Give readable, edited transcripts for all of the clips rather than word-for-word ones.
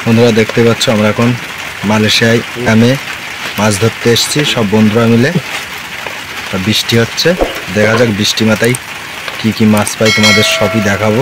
বন্ধুরা দেখতে পাচ্ছ আমরা এখন মালয়েশিয়ায় গ্রামে মাছ ধরতে এসেছি সব বন্ধুরা মিলে। বৃষ্টি হচ্ছে, দেখা যাক বৃষ্টি মাথায় কি কি মাছ পাই তোমাদের সবই দেখাবো।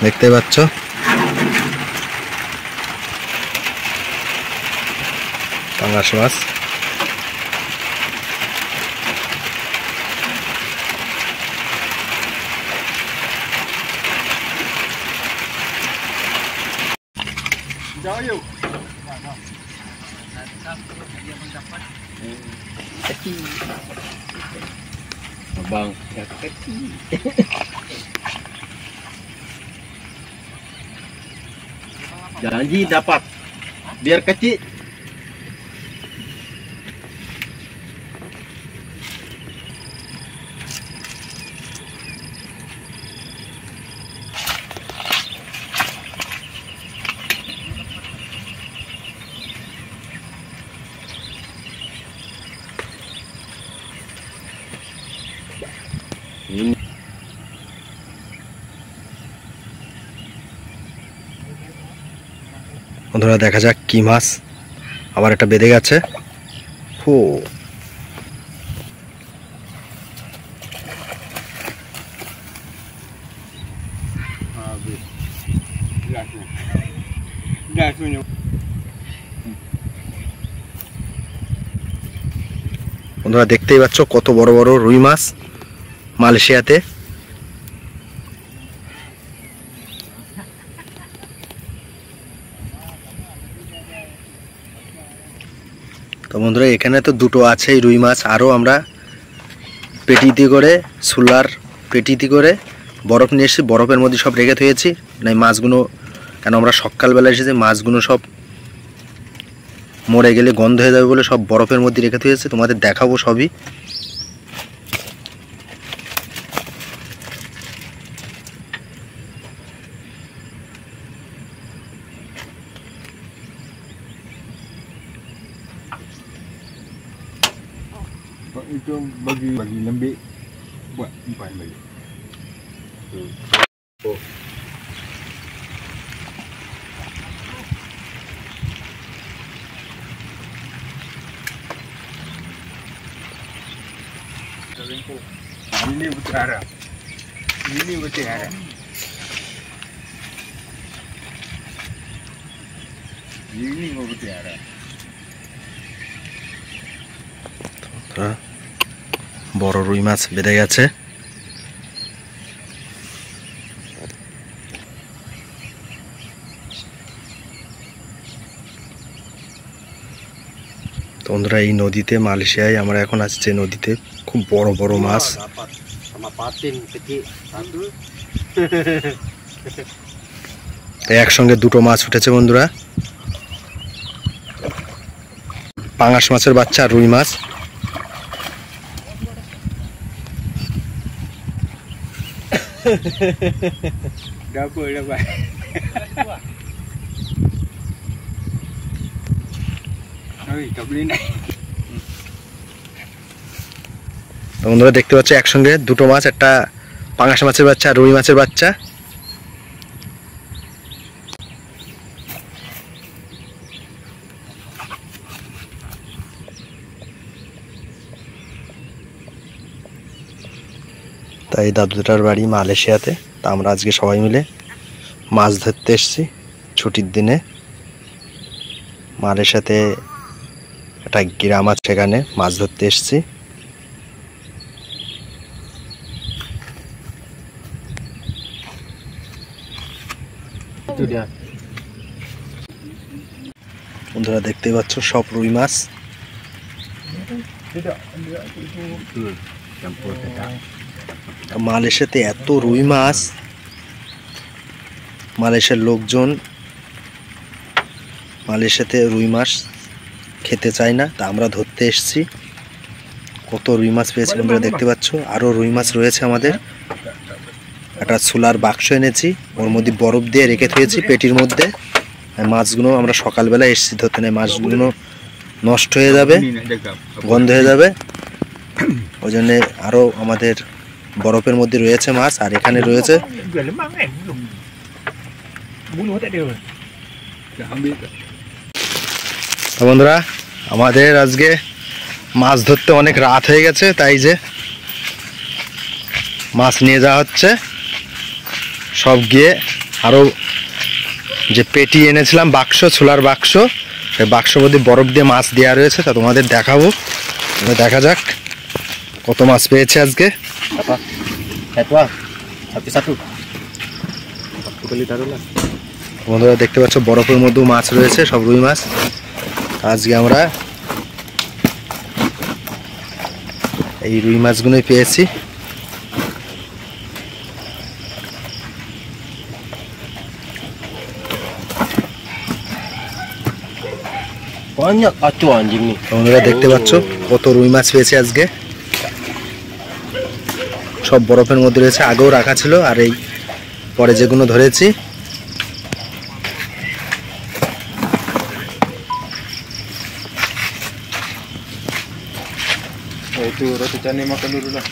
দেখতে পাচ্ছ পাঙ্গাস মাছ। Bang, janji dapat, biar kecil. Ini বন্ধুরা দেখা যাক কি মাছ। আবার একটা বেঁধে গেছে। হো বন্ধুরা দেখতেই পাচ্ছ কত বড় বড় রুই মাছ মালয়েশিয়াতে। তো বন্ধুরা এখানে তো দুটো আছেই রুই মাছ, আরও আমরা পেটিতে করে সোলার পেটিতে করে বরফ নিয়ে এসেছি, বরফের মধ্যে সব রেখে থুয়েছি। না মাছগুলো কেন আমরা সকালবেলা এসেছি, মাছগুলো সব মরে গেলে গন্ধ হয়ে যাবে বলে সব বরফের মধ্যে রেখে থুয়েছি, তোমাদের দেখাবো সবই। itu bagi lembik buat umpan balik. Ini bertiara. Ini bertiara. Ini bertiara. বড় রুই মাছ বেঁধে গেছে। তো বন্ধুরা এই নদীতে মালয়েশিয়ায় আমরা এখন আছি যে নদীতে খুব বড় বড় মাছ। একসঙ্গে দুটো মাছ উঠেছে বন্ধুরা, পাঙ্গাস মাছের বাচ্চা আর রুই মাছ। বন্ধুরা দেখতে পাচ্ছ একসঙ্গে দুটো মাছ, একটা পাঙ্গাস মাছের বাচ্চা আর রুই মাছের বাচ্চা। তাই দাদুটার বাড়ি মালয়েশিয়াতে, তা আমরা আজকে সবাই মিলে মাছ ধরতে এসেছি ছুটির দিনে। মালয়েশিয়াতে একটা গ্রাম আছে, সেখানে মাছ ধরতে এসেছি। বন্ধুরা দেখতে পাচ্ছ সব রুই মাছ। মালয়েশিয়াতে এত রুই মাছ, মালয়েশিয়ার লোকজন মালয়েশিয়াতে রুই মাছ খেতে চায় না, তা আমরা ধরতে এসেছি। কত রুই মাছ পেয়েছি বন্ধুরা দেখতে পাচ্ছ। আরও রুই মাছ রয়েছে আমাদের। একটা সোলার বাক্স এনেছি, ওর মধ্যে বরফ দিয়ে রেখে থুয়েছি পেটির মধ্যে। মাছগুলো আমরা সকালবেলা এসছি ধরতে, নেই মাছগুলো নষ্ট হয়ে যাবে, গন্ধ হয়ে যাবে। ওই জন্যে আরও আমাদের বরফের মধ্যে রয়েছে মাছ। আর এখানে রয়েছে তো বন্ধুরা, আমাদের আজকে মাছ ধরতে অনেক রাত হয়ে গেছে, তাই যে মাছ নিয়ে যাওয়া হচ্ছে সব। গিয়ে আরও যে পেটি এনেছিলাম বাক্স, ছোলার বাক্স, সেই বাক্সের মধ্যে বরফ দিয়ে মাছ দেওয়া রয়েছে, তা তোমাদের দেখাবো। দেখা যাক কত মাছ পেয়েছে আজকে। বন্ধুরা দেখতে পাচ্ছ বরফের মধ্যেও মাছ রয়েছে, সব রুই মাছ। আজকে আমরা এই রুই মাছগুলোই পেয়েছি। Banyak kacau anjing ni. বন্ধুরা দেখতে পাচ্ছ কত রুই মাছ পেয়েছে আজকে, সব বরফের মধ্যে রয়েছে। আগেও রাখা ছিল, আর এই পরে যেগুলো ধরেছি। Itu roti canai makan dulu lah.